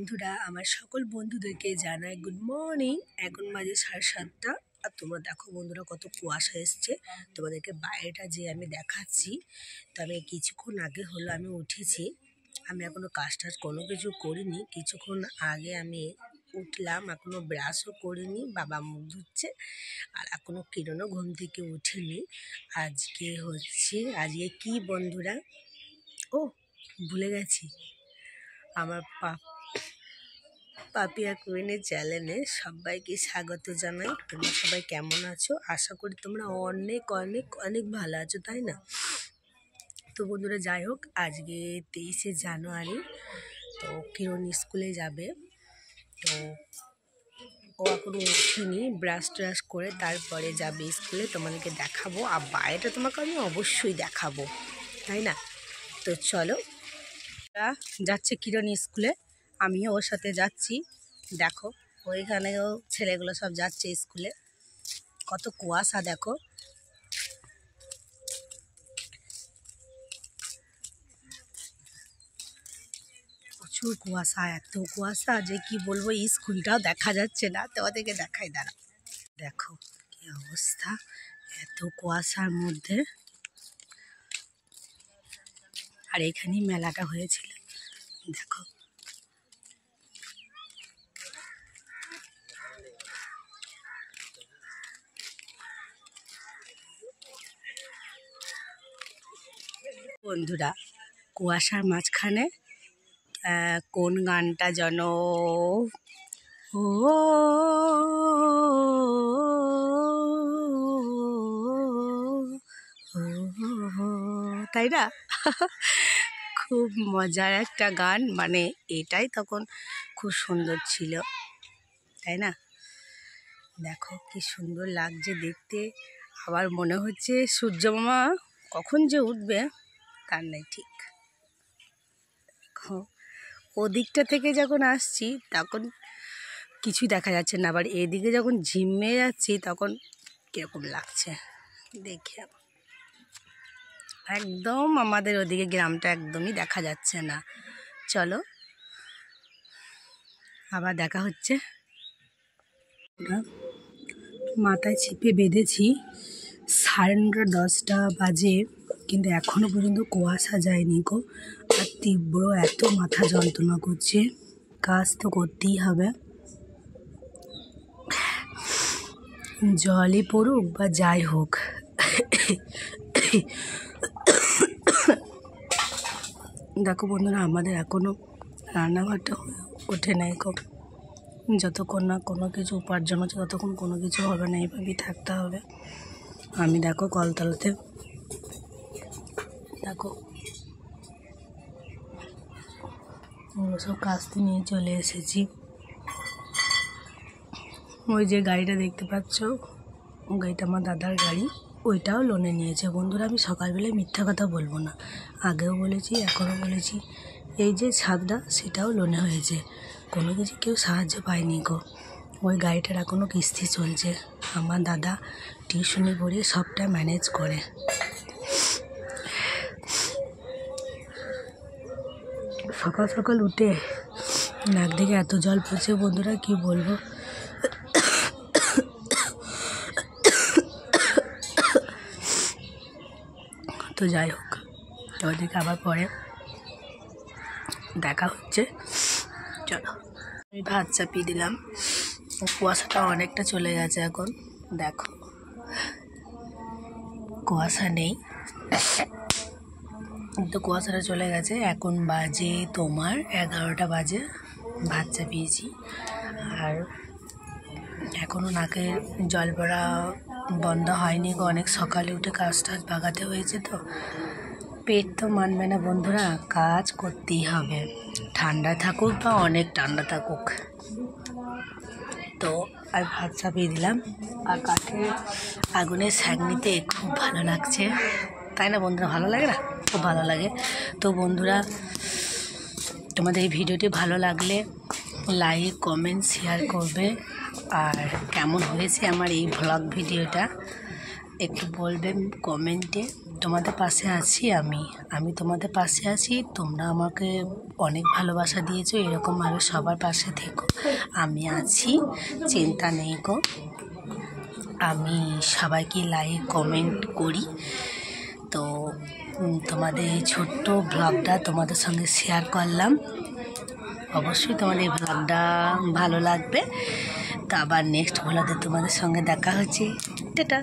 বন্ধুরা, আমার সকল বন্ধুদেরকে জানাই গুড মর্নিং। এখন বাজে 7:30। আর তোমরা দেখো বন্ধুরা, কত কুয়াশা এসছে। তোমাদেরকে বাইরেটা যে আমি দেখাচ্ছি। তো আমি কিছুক্ষণ আগে হলো আমি উঠেছি। আমি এখনো কাজ টাজ কোনো কিছু করিনি। কিছুক্ষণ আগে আমি উঠলাম, এখনো ব্রাশও করিনি। বাবা মুখ ধুচ্ছে, আর এখনো কিরণও ঘুম থেকে উঠেনি। আজকে কি বন্ধুরা, ও ভুলে গেছি, আমার পাপিয়া কুইনের চ্যানেলে সবাইকে স্বাগত জানাই। তোমরা সবাই কেমন আছো? আশা করি তোমরা অনেক অনেক অনেক ভালো আছো, তাই না? তো বন্ধুরা, যাই হোক, আজকে 23শে জানুয়ারি। তো কিরণ স্কুলে যাবে। তো ও এখনো উঠিনি, ব্রাশ ট্রাশ করে তারপরে যাবে স্কুলে। তোমাদেরকে দেখাবো, আর বাইরেটা তোমাকে আমি অবশ্যই দেখাবো, তাই না? তো চলো, যাচ্ছে কিরণ স্কুলে, আমিও ওর সাথে যাচ্ছি। দেখো ওইখানেও ছেলেগুলো সব যাচ্ছে স্কুলে। কত কুয়াশা দেখো, প্রচুর কুয়াশা, এত কুয়াশা যে কি বলবো, স্কুলটাও দেখা যাচ্ছে না। তোমাদেরকে দেখাই, দাঁড়া। দেখো কি অবস্থা, এত কুয়াশার মধ্যে। আর এখানেই মেলাটা হয়েছিল, দেখো। বন্ধুরা, কুয়াশার মাঝখানে কোন গানটা যেন, ও তাই না? খুব মজার একটা গান, মানে এটাই তখন খুব সুন্দর ছিল, তাই না? দেখো কি সুন্দর লাগছে দেখতে। আবার মনে হচ্ছে সূর্য মামা কখন যে উঠবে তার নাই ঠিক। ওদিকটা থেকে যখন আসছি তখন কিছুই দেখা যাচ্ছে না, আবার এদিকে যখন ঝিমে যাচ্ছি তখন কিরকম লাগছে দেখে। একদম আমাদের ওদিকে গ্রামটা একদমই দেখা যাচ্ছে না। চলো আবার দেখা হচ্ছে। মাথায় ছিপে বেঁধেছি, 9:30 বাজে, কিন্তু এখনো পর্যন্ত কুয়াশা যায়নি গো। আর তীব্র এত মাথা যন্ত্রণা করছে, কাজ তো করতেই হবে। জলই পড়ুক বা যাই হোক, দেখো বন্ধুরা, আমাদের এখনো রান্নাঘরটা ওঠে নাই গো। যতক্ষণ না কোনো কিছু উপার্জন হচ্ছে ততক্ষণ কোনো কিছু হবে না, এইভাবেই থাকতে হবে। আমি দেখো কলতলাতে, দেখো সব কাস্তে নিয়ে চলে এসেছি। ওই যে গাড়িটা দেখতে পাচ্ছ, ও গাড়িটা আমার দাদার গাড়ি, ওইটাও লোনে নিয়েছে। বন্ধুরা, আমি সকালবেলায় মিথ্যা কথা বলবো না, আগেও বলেছি এখনও বলেছি, এই যে ছাদটা সেটাও লোনে হয়েছে। কোনো কিছু কেউ সাহায্য পায়নি গো। ওই গাড়িটার এখনও কিস্তি চলছে। আমার দাদা টিউশনি পড়িয়ে সবটা ম্যানেজ করে। সকাল সকাল উঠে নাক দিকে এত জল পড়ছে বন্ধুরা, কি বলবো। তো যাই হোক, ওদেরকে আবার পরে দেখা হচ্ছে। চলো, আমি ভাত চাপিয়ে দিলাম। কুয়াশাটা অনেকটা চলে গেছে এখন, দেখো কুয়াশা নেই, কিন্তু কুয়াশাটা চলে গেছে। এখন বাজে তোমার 11টা বাজে, ভাত চাপিয়েছি। আর এখনও নাকের জল পড়া বন্ধ হয়নি গো। অনেক সকালে উঠে কাজ টাজ বাগাতে হয়েছে, তো পেট তো মানবে না বন্ধুরা, কাজ করতেই হবে, ঠান্ডা থাকুক বা অনেক ঠান্ডা থাকুক। তো আর ভাত চাপিয়ে দিলাম। আর কাঠের আগুনের সেঁক নিতে খুব ভালো লাগছে, তাই না বন্ধুরা? ভালো লাগে না? খুব ভালো লাগে। তো বন্ধুরা, তোমাদের এই ভিডিওটি ভালো লাগলে লাইক কমেন্ট শেয়ার করবে। আর কেমন হয়েছে আমার এই ভ্লগ ভিডিওটা একটু বলবেন কমেন্টে। তোমাদের পাশে আছি। আমি তোমাদের পাশে আছি। তোমরা আমাকে অনেক ভালোবাসা দিয়েছো, এরকমভাবে সবার পাশে থেকো। আমি আছি, চিন্তা নেই গো। আমি সবাইকে লাইক কমেন্ট করি। তো তোমাদের এই ছোট্ট ব্লগটা তোমাদের সঙ্গে শেয়ার করলাম। অবশ্যই তোমাদের এই ব্লগটা ভালো লাগবে। তো আবার নেক্সট ব্লগে তোমাদের সঙ্গে দেখা হচ্ছে। টাটা।